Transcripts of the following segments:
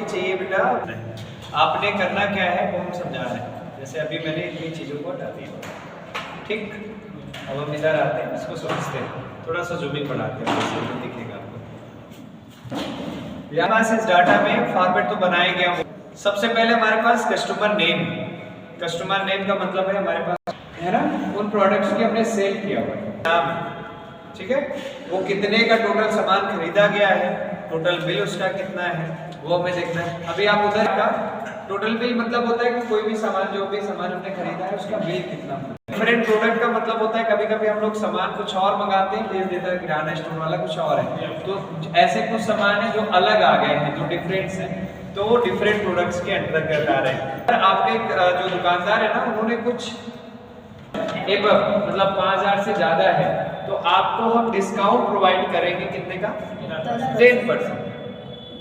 चाहिए बेटा, आपने करना क्या है वो हम समझा रहे हैं। जैसे अभी मैंने इतनी चीज़ों को हटा दिया, ठीक। अब हम इधर आते हैं, इसको समझते हैं, थोड़ा सा जूमिंग बढ़ाते हैं, तो दिखेगा आपको। यहाँ से इस डाटा में फॉर्मेट तो बनाया गया हो। सबसे पहले हमारे पास कस्टमर नेम का मतलब है हमारे पास है ना, उन प्रोडक्ट्स की हमने सेल किया हुआ नाम, ठीक है। वो कितने का टोटल सामान खरीदा गया है, टोटल बिल उसका कितना है वो हमें देखना है। अभी आप उधर का टोटल बिल मतलब होता है कि कोई भी सामान, जो भी सामान हमने खरीदा है उसका बिल कितना। डिफरेंट प्रोडक्ट का मतलब होता है कभी कभी हम लोग सामान कुछ और मंगाते हैं, भेज देता है किराना स्टोर वाला कुछ और है, तो ऐसे कुछ सामान है जो अलग आ गए हैं, जो डिफरेंट्स हैं, तो वो डिफरेंट प्रोडक्ट्स के अंतर्गत आ रहे हैं। आपके जो दुकानदार है ना, उन्होंने कुछ मतलब 5000 से ज्यादा है, तो आपको हम डिस्काउंट प्रोवाइड करेंगे कितने का, 10%।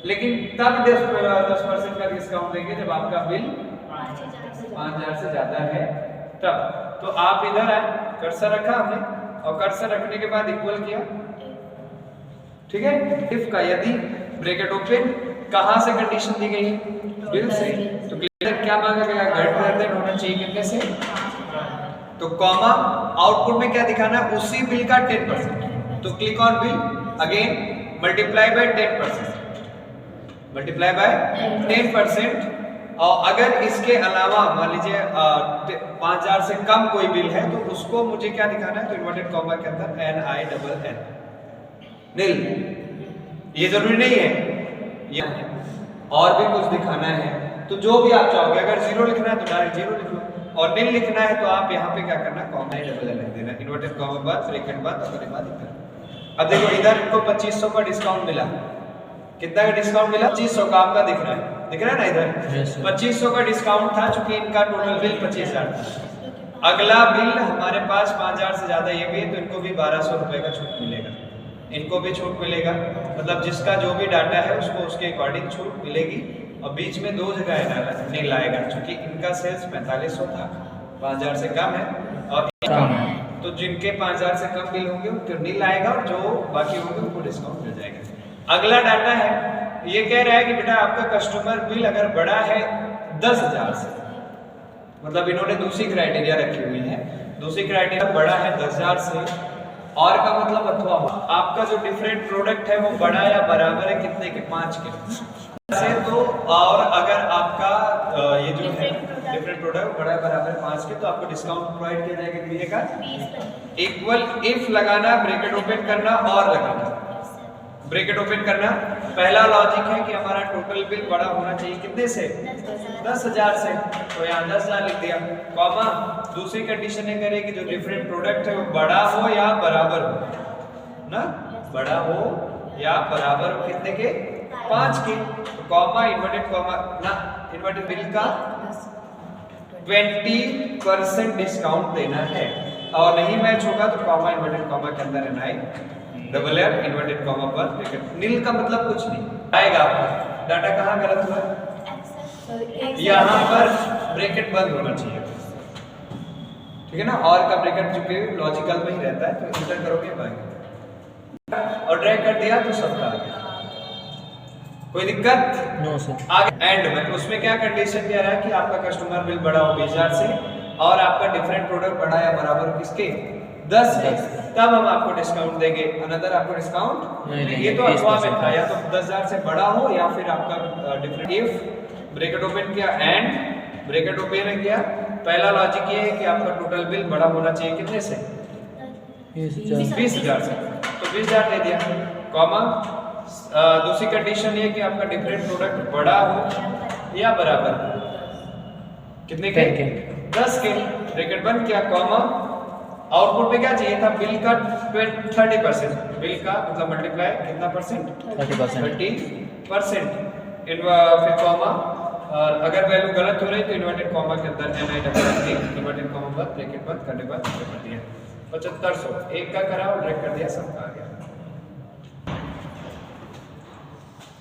लेकिन तब 10% का डिस्काउंट देंगे जब आपका बिल 5000 से ज्यादा है तब। तो आप इधर आए, कर्सर रखा हमने, और कर्सर रखने के बाद इक्वल किया, ठीक है। इफ का यदि ब्रैकेट ओपन, कहां से कंडीशन दी गई है, बिल से, तो क्लियर क्या मांगा गया, ग्रेटर देन होना चाहिए कितने से, तो कॉमा, आउटपुट में क्या दिखाना है, उसी बिल का 10%, तो click on bill, again multiply by 10%, multiply by 10%। और अगर इसके अलावा मान लीजिए 5000 से कम कोई बिल है, तो उसको मुझे क्या दिखाना है, तो इन्वर्टेड कॉमा के अंदर NINN, नील। ये जरूरी नहीं है, ये और भी कुछ दिखाना है तो जो भी आप चाहोगे, अगर जीरो लिखना है तो डायरेक्ट जीरो लिख लो, और नील लिखना है तो आप यहाँ पे क्या करना, कॉमा NINN लिख देना, इन्वर्टेड कॉमा बाद ब्रैकेट बाद, उसके बाद इधर। अब देखो इधर इनको 2500 का डिस्काउंट मिला, कितना का डिस्काउंट मिला, 2500 का, आपका दिख रहा है ना इधर, 2500 का डिस्काउंट था, चूंकि इनका टोटल बिल 25000 था। अगला बिल हमारे पास 5000 से ज्यादा ये भी है, तो इनको भी 1200 रुपए का छूट मिलेगा, इनको भी छूट मिलेगा, मतलब जिसका जो भी डाटा है उसको उसके अकॉर्डिंग छूट मिलेगी। और बीच में दो जगह नहीं लाएगा, चूंकि इनका सेल्स 4500 था, 5000 से कम है, और कम है, तो जिनके 5000 से कम बिल होंगे उनको नील आएगा, और जो बाकी होंगे उनको डिस्काउंट मिल जाएगा। अगला डाटा है, ये कह रहा है कि बेटा आपका कस्टमर बिल अगर बड़ा है 10,000 से, मतलब इन्होंने दूसरी क्राइटेरिया रखी हुई है, दूसरी क्राइटेरिया बड़ा है 10,000 से, और का मतलब अथवा आपका जो डिफरेंट प्रोडक्ट है वो बड़ा या बराबर है कितने के, 5 के से, तो और अगर आपका ये जो है डिफरेंट प्रोडक्ट बड़ा बराबर 5 के, तो आपको डिस्काउंट प्रोवाइड किया जाएगा कितने का, इक्वल। इफ लगाना, ब्रैकेट ओपन करना और लगाना, ब्रैकेट ओपन करना। पहला लॉजिक है कि हमारा टोटल बिल बड़ा होना चाहिए कितने से, 10,000 से, तो यहाँ 10,000 लिख दिया, कॉमा। दूसरी कंडीशन ये करे कि जो डिफरेंट प्रोडक्ट है वो बड़ा हो या बराबर हो ना, बड़ा हो या बराबर हो कितने के, 5 के, तो कॉमा, इन्वर्टेड कॉमा ना, इन्वर्टेड बिल का 20% डिस्काउंट देना है, और नहीं मैच होगा तो कॉमा, इन्वर्टेड कॉमा के अंदर NINN इन्वर्टेड कॉमा पर ब्रैकेट। नील का मतलब कुछ नहीं आएगा आपका डाटा, कहाँ गलत हुआ, यहाँ पर ब्रैकेट बंद होना चाहिए, ठीक है ना, और का ब्रैकेट जो कि लॉजिकल में ही रहता है, तो इंटर करोगे बाकी, और ड्रैग कर दिया तो सबका आ गया, कोई दिक्कत नो सर। आगे एंड में उसमें क्या कंडीशन कह रहा है कि आपका कस्टमर बिल बड़ा हो 20,000 से, और आपका डिफरेंट प्रोडक्ट बड़ा या बराबर किसके, 10 है, तब हम आपको डिस्काउंट देंगे, अनदर आपको डिस्काउंट नहीं। ये तो अथवा में था, या तो 10,000 से बड़ा हो या फिर आपका डिफरेंट। इफ ब्रैकेट ओपन किया एंड ब्रैकेट ओपन किया, पहला लॉजिक ये है कि आपका टोटल बिल बड़ा होना चाहिए कितने से, 20,000 से, तो 20,000 दे दिया, कॉमा। दूसरी कंडीशन ये कि आपका डिफरेंट प्रोडक्ट बड़ा हो या बराबर, कितने के, 10 के, ब्रैकेट बंद किया, कॉमा। आउटपुट में क्या चाहिए था, बिल का 30%, बिल का मतलब मल्टीप्लाई कितना परसेंट, 30%, फिर कॉमा, और अगर वैल्यू गलत हो रही तो इन्वर्टेड कॉमा के अंदर NINN, इन्वर्टेड कॉमा बाद ब्रैकेट बंद करने बाद कर दिया 7500, एक का करा और ड्रैग कर दिया, सबका आ गया,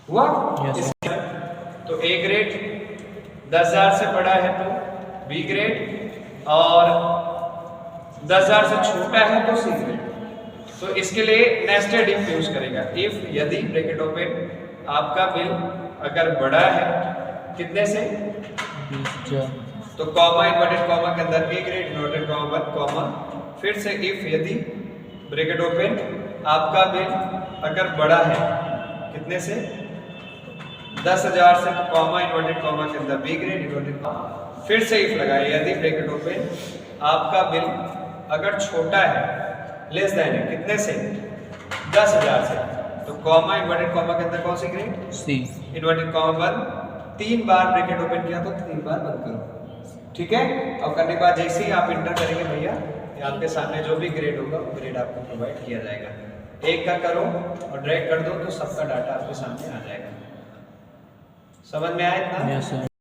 हुआ। तो ए ग्रेड 10,000 से बड़ा है तो बी ग्रेड, और 10,000 से छोटा है तो सी ग्रेड। तो इसके लिए नेस्टेड इफ यूज करेगा, इफ यदि ब्रैकेट ओपन आपका बिल अगर बड़ा है कितने से, 20,000। तो कॉमा इन्वर्टेड कॉमा के अंदर ए ग्रेड इन्वर्टेड कॉमा बंद कॉमा, फिर से इफ यदि ब्रैकेट ओपन आपका बिल अगर बड़ा है कितने से 10,000 से, तो कॉमा इन्वर्टेड कॉमा के अंदर बी ग्रेड इन्वर्टेड कॉमा, फिर से इफ लगाए यदि ब्रैकेट ओपन आपका बिल अगर छोटा है लेस देन है कितने से 10,000 से, तो कॉमा इन्वर्टेड कॉमा के अंदर कौन सी ग्रेड सी, इन्वर्टेड कॉमा बंद, 3 बार ब्रैकेट ओपन किया तो 3 बार बंद करो, ठीक है। और करने के बाद जैसे ही आप इंटर करेंगे भैया आपके सामने जो भी ग्रेड होगा वो ग्रेड आपको प्रोवाइड किया जाएगा। एक का करो और ड्रैग कर दो तो सबका डाटा आपके सामने आ जाएगा। समझ में आया इतना? Yes sir.